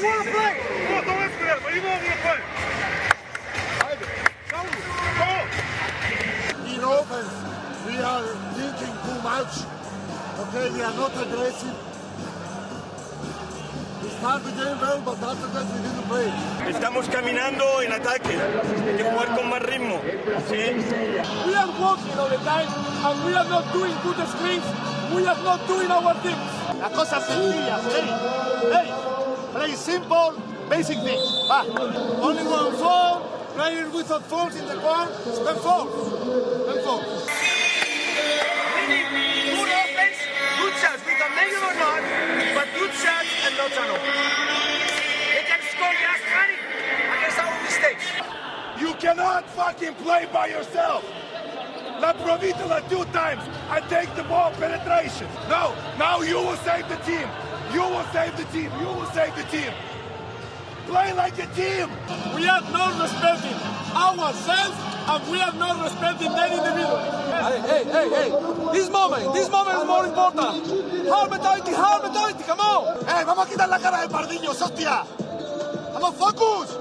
want to play? No, don't ask for that, but you want to play. In offense, we are thinking too much. Okay, we are not aggressive. We start the game well, but after that we didn't play. Estamos caminando en ataque. Hay que jugar con más ritmo. ¿Sí? We are walking all the time, and we are not doing good screens. We are not doing our things. Las cosas sencillas, hey, play simple, basic things. Va. Only one foul, playing without fouls in the court, spend fouls. Good offense, good shots. We can make it or not, but good shots and not enough. They can score just money against our mistakes. You cannot fucking play by yourself. La Provitola 2 times. I take the ball penetration. No, now you will save the team. You will save the team. You will save the team. Play like a team. We are not respecting ourselves, and we are not respecting them individually. Hey. This moment is more important. Hard mentality, come on. Vamos a quitar la cara de pardillos, hostia. Vamos, focus.